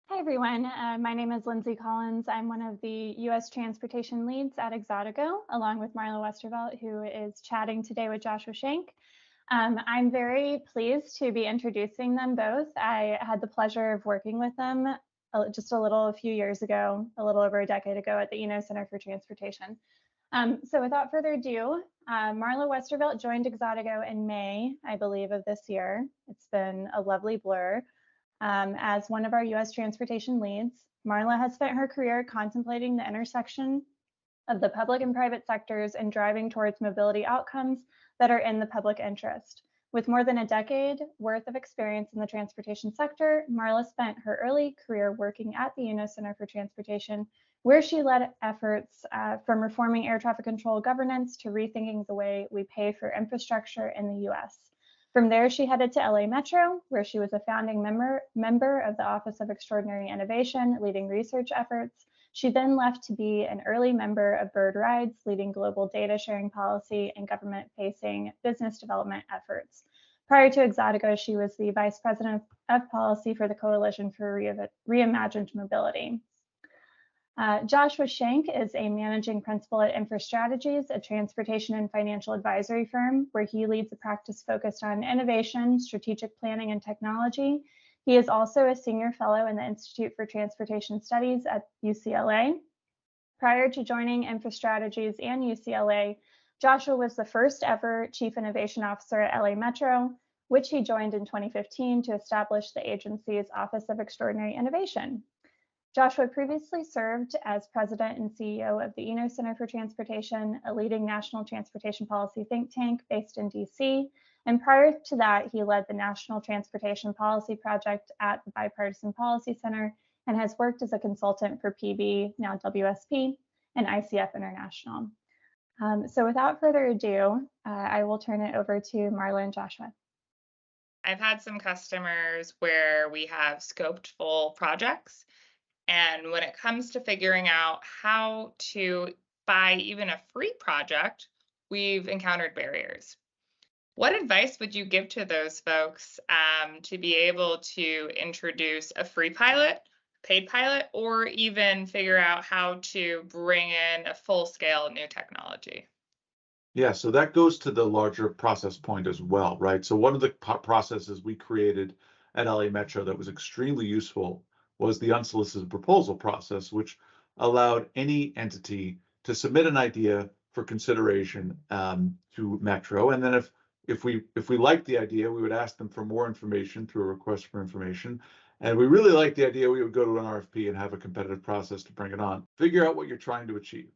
Hi, everyone. My name is Lindsay Collins. I'm one of the U.S. transportation leads at Exodigo, along with Marla Westervelt, who is chatting today with Joshua Schank. I'm very pleased to be introducing them both. I had the pleasure of working with them just a few years ago, a little over a decade ago at the Center for Transportation. So without further ado, Marla Westervelt joined Exodigo in May, I believe, of this year. It's been a lovely blur. As one of our U.S. transportation leads, Marla has spent her career contemplating the intersection of the public and private sectors and driving towards mobility outcomes that are in the public interest. With more than a decade worth of experience in the transportation sector, Marla spent her early career working at the Center for Transportation, where she led efforts from reforming air traffic control governance to rethinking the way we pay for infrastructure in the U.S. From there, she headed to LA Metro, where she was a founding member of the Office of Extraordinary Innovation, leading research efforts. She then left to be an early member of Bird Rides, leading global data sharing policy and government-facing business development efforts. Prior to Exodigo, she was the vice president of policy for the Coalition for Reimagined Mobility. Joshua Schank is a managing principal at InfraStrategies, a transportation and financial advisory firm, where he leads a practice focused on innovation, strategic planning, and technology. He is also a senior fellow in the Institute for Transportation Studies at UCLA. Prior to joining InfraStrategies and UCLA, Joshua was the first ever Chief Innovation Officer at LA Metro, which he joined in 2015 to establish the agency's Office of Extraordinary Innovation. Joshua previously served as president and CEO of the Center for Transportation, a leading national transportation policy think tank based in DC. And prior to that, he led the National Transportation Policy Project at the Bipartisan Policy Center and has worked as a consultant for PB, now WSP, and ICF International. So without further ado, I will turn it over to Marla and Joshua. I've had some customers where we have scoped full projects. And when it comes to figuring out how to buy even a free project, we've encountered barriers. What advice would you give to those folks to be able to introduce a free pilot, paid pilot, or even figure out how to bring in a full-scale new technology? Yeah, so that goes to the larger process point as well, right? So one of the processes we created at LA Metro that was extremely useful was the unsolicited proposal process, which allowed any entity to submit an idea for consideration to Metro. And then if we liked the idea, we would ask them for more information through a request for information. And we really liked the idea, we would go to an RFP and have a competitive process to bring it on. Figure out what you're trying to achieve.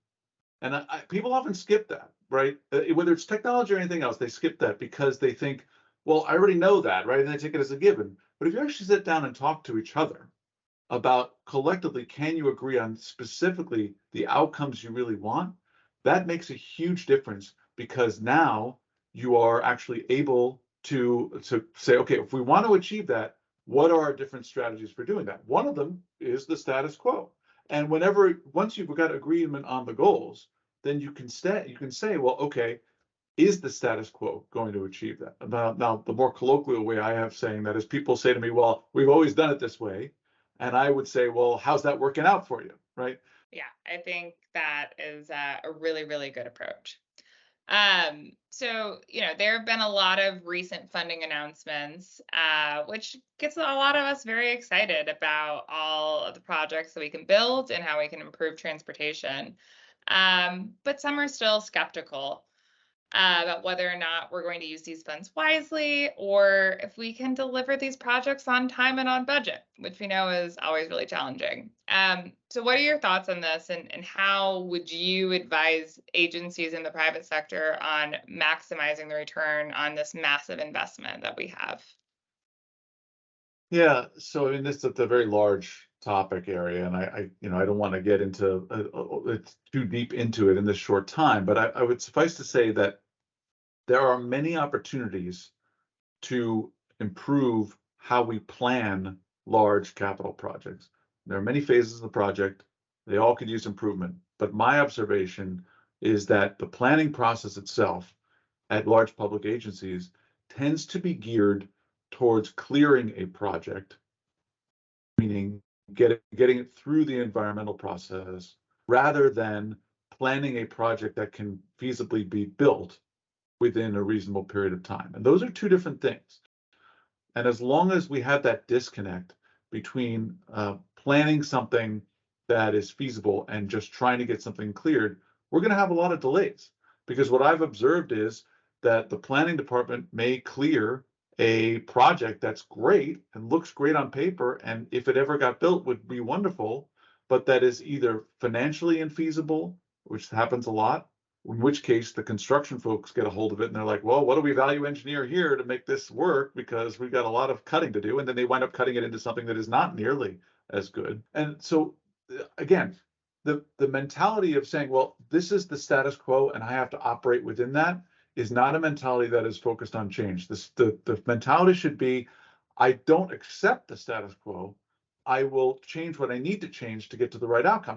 And people often skip that, right? Whether it's technology or anything else, they skip that because they think, well, I already know that, right? And they take it as a given. But if you actually sit down and talk to each other about collectively, can you agree on specifically the outcomes you really want? That makes a huge difference because now you are actually able to say, okay, if we want to achieve that, what are our different strategies for doing that? One of them is the status quo. And once you've got agreement on the goals, then you can say, well, okay, is the status quo going to achieve that? Now, the more colloquial way I have saying that is people say to me, well, we've always done it this way. And I would say, well, how's that working out for you, right? Yeah, I think that is a really, really good approach. So, there have been a lot of recent funding announcements, which gets a lot of us very excited about all of the projects that we can build and how we can improve transportation. But some are still skeptical about whether or not we're going to use these funds wisely, or if we can deliver these projects on time and on budget, which we know is always really challenging. So what are your thoughts on this, and how would you advise agencies in the private sector on maximizing the return on this massive investment that we have? Yeah, so I mean, this is a very large topic area, and I don't want to get into it's too deep into it in this short time, but I would suffice to say that there are many opportunities to improve how we plan large capital projects. There are many phases of the project. They all could use improvement, but my observation is that the planning process itself at large public agencies tends to be geared towards clearing a project, meaning getting it through the environmental process, rather than planning a project that can feasibly be built within a reasonable period of time. And those are two different things. And as long as we have that disconnect between planning something that is feasible and just trying to get something cleared, we're going to have a lot of delays. Because what I've observed is that the planning department may clear a project that's great and looks great on paper, and if it ever got built would be wonderful, but that is either financially infeasible, which happens a lot, in which case the construction folks get a hold of it and they're like, well, what do we value engineer here to make this work? Because we've got a lot of cutting to do. And then they wind up cutting it into something that is not nearly as good. And so again, the mentality of saying, well, this is the status quo and I have to operate within that is not a mentality that is focused on change. The mentality should be, I don't accept the status quo. I will change what I need to change to get to the right outcome.